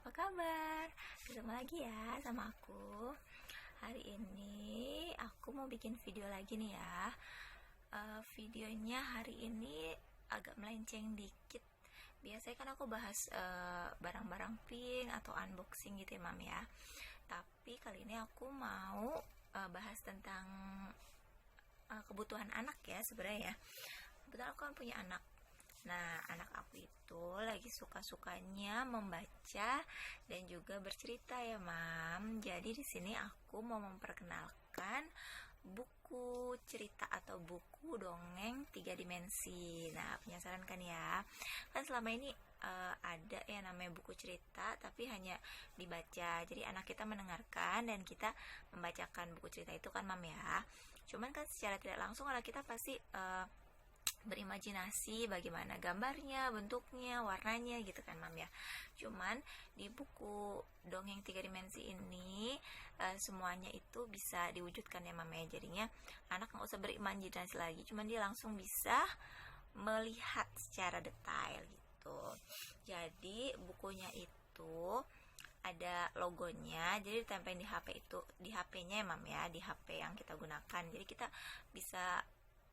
apa kabar? Ketemu lagi ya sama aku. Hari ini aku mau bikin video lagi nih ya. Videonya hari ini agak melenceng dikit. Biasanya kan aku bahas barang-barang pink atau unboxing gitu ya Mam ya. Tapi kali ini aku mau bahas tentang kebutuhan anak ya sebenarnya ya. Kebetulan aku kan punya anak. Nah, anak aku itu lagi suka-sukanya membaca dan juga bercerita ya, Mam. Jadi di sini aku mau memperkenalkan buku cerita atau buku dongeng 3 dimensi. Nah, penasaran kan ya? Kan selama ini ada ya namanya buku cerita tapi hanya dibaca. Jadi anak kita mendengarkan dan kita membacakan buku cerita itu kan, Mam ya. Cuman kan secara tidak langsung anak kita pasti berimajinasi bagaimana gambarnya, bentuknya, warnanya gitu kan Mam ya. Cuman di buku dongeng 3 dimensi ini semuanya itu bisa diwujudkan ya Mam ya. Jadinya anak nggak usah berimajinasi lagi, cuman dia langsung bisa melihat secara detail gitu. Jadi bukunya itu ada logonya, jadi ditempelin di HP itu, di HP-nya ya Mam ya, di HP yang kita gunakan. Jadi kita bisa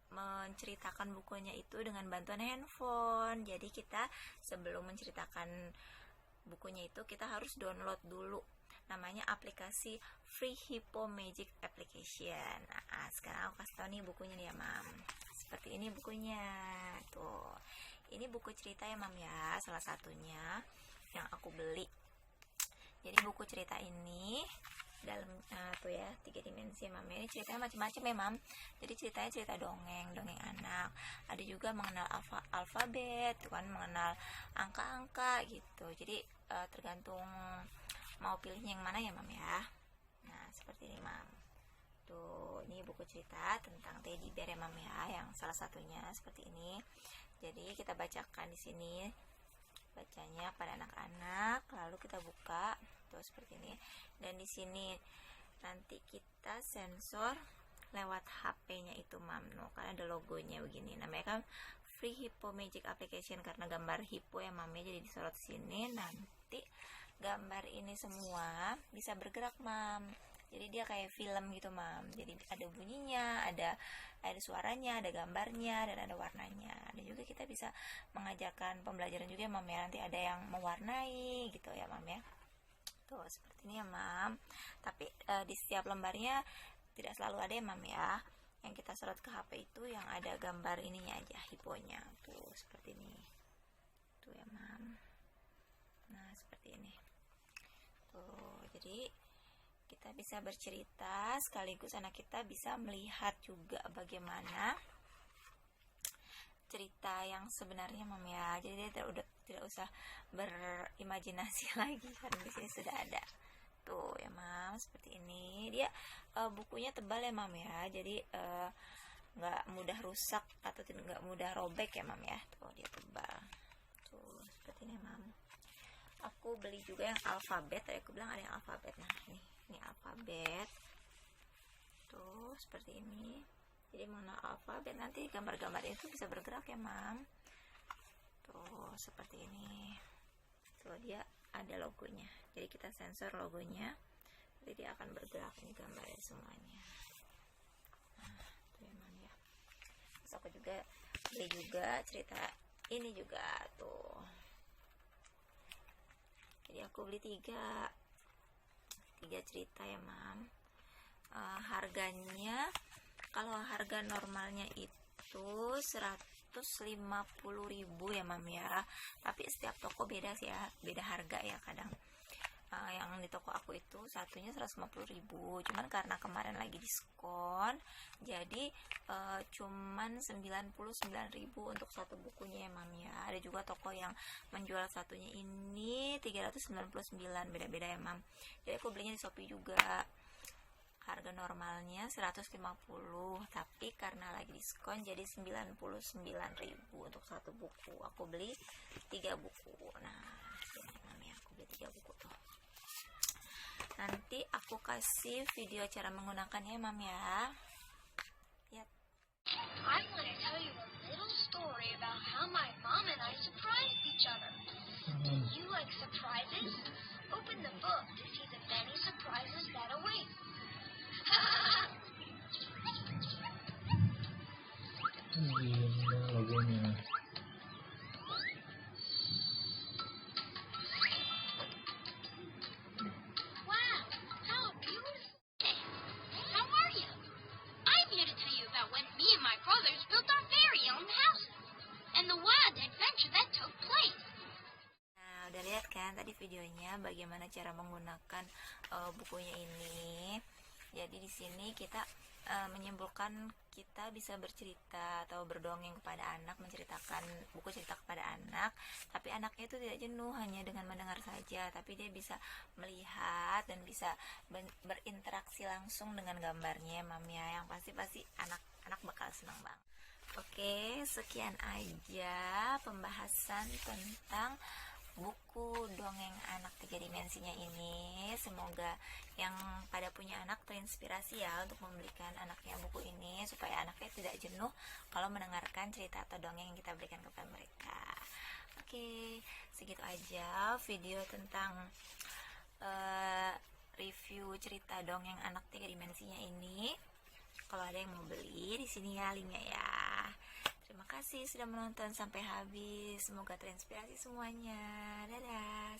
menceritakan bukunya itu dengan bantuan handphone. Jadi kita sebelum menceritakan bukunya itu kita harus download dulu namanya aplikasi Free Hippo Magic Application. Nah, sekarang aku kasih tau nih bukunya nih ya Mam. Seperti ini bukunya. Tuh. Ini buku cerita ya Mam ya, salah satunya yang aku beli. Jadi buku cerita ini dalam tuh ya 3 dimensi Mam. Ini ceritanya macam-macam ya Mam. Jadi ceritanya cerita dongeng anak. Ada juga mengenal alfabet, kan mengenal angka-angka gitu. Jadi tergantung mau pilihnya yang mana ya Mam ya. Nah, seperti ini Mam. Tuh, ini buku cerita tentang teddy bear ya Mam ya, yang salah satunya seperti ini. Jadi kita bacakan di sini. Bacanya pada anak-anak, lalu kita buka tuh seperti ini. Dan di sini nanti kita sensor lewat HP-nya itu Mam. No, kan ada logonya begini. Namanya kan Free Hippo Magic Application karena gambar hippo ya Mam ya. Jadi disorot sini, nanti gambar ini semua bisa bergerak Mam. Jadi dia kayak film gitu Mam. Jadi ada bunyinya, ada suaranya, ada gambarnya, dan ada warnanya. Dan juga kita bisa mengajarkan pembelajaran juga ya Mam ya. Nanti ada yang mewarnai gitu ya Mam ya. Tuh seperti ini ya Mam. Tapi di setiap lembarnya tidak selalu ada ya Mam ya. Yang kita sorot ke HP itu yang ada gambar ininya aja, hiponya. Tuh seperti ini. Tuh ya Mam. Nah seperti ini. Tuh jadi kita bisa bercerita sekaligus anak kita bisa melihat juga bagaimana cerita yang sebenarnya Mam ya. Jadi dia tidak usah berimajinasi lagi karena di sini sudah ada. Tuh ya Mam, seperti ini. Dia bukunya tebal ya Mam ya. Jadi nggak mudah rusak atau nggak mudah robek ya Mam ya. Tuh dia tebal. Tuh seperti ini Mam. Aku beli juga yang alfabet. Tadi aku bilang ada yang alfabet. Nah ini alfabet. Tuh seperti ini. Jadi mengenal alfabet, nanti gambar-gambar itu bisa bergerak ya Mam. Tuh seperti ini. Tuh dia ada logonya. Jadi kita sensor logonya, jadi dia akan bergerak. Ini gambarnya semuanya. Nah tuh ya Mam ya. Terus aku juga beli juga cerita ini juga tuh. Jadi aku beli 3 cerita ya Mam. Harganya kalau harga normalnya itu 150.000 ya Mam ya. Tapi setiap toko beda sih ya, beda harga ya kadang. Yang di toko aku itu satunya 150.000. Cuman karena kemarin lagi diskon, jadi cuman 99.000 untuk satu bukunya ya Mam ya. Ada juga toko yang menjual satunya ini 399, beda-beda ya Mam. Jadi aku belinya di Shopee juga. Harga normalnya 150, tapi karena lagi diskon jadi 99.000 untuk satu buku. Aku beli 3 buku. Nah, ini Mam ya, aku beli 3 buku tuh. Nanti aku kasih video cara menggunakannya Mam ya. Lihat. I want to tell you a little story about how my mom and I surprised each other. Do you like surprises? sekian tadi videonya bagaimana cara menggunakan bukunya ini. Jadi di sini kita menyimpulkan kita bisa bercerita atau berdongeng kepada anak, menceritakan buku cerita kepada anak, tapi anaknya itu tidak jenuh hanya dengan mendengar saja, tapi dia bisa melihat dan bisa berinteraksi langsung dengan gambarnya, Mam ya. Yang pasti anak bakal senang banget. Oke, sekian aja pembahasan tentang buku dongeng anak 3 dimensinya ini. Semoga yang pada punya anak terinspirasi ya untuk membelikan anaknya buku ini, supaya anaknya tidak jenuh kalau mendengarkan cerita atau dongeng yang kita berikan kepada mereka. Oke, segitu aja video tentang review cerita dongeng anak 3 dimensinya ini. Kalau ada yang mau beli, di sini ya linknya ya. Terima kasih sudah menonton sampai habis. Semoga terinspirasi semuanya. Dadah.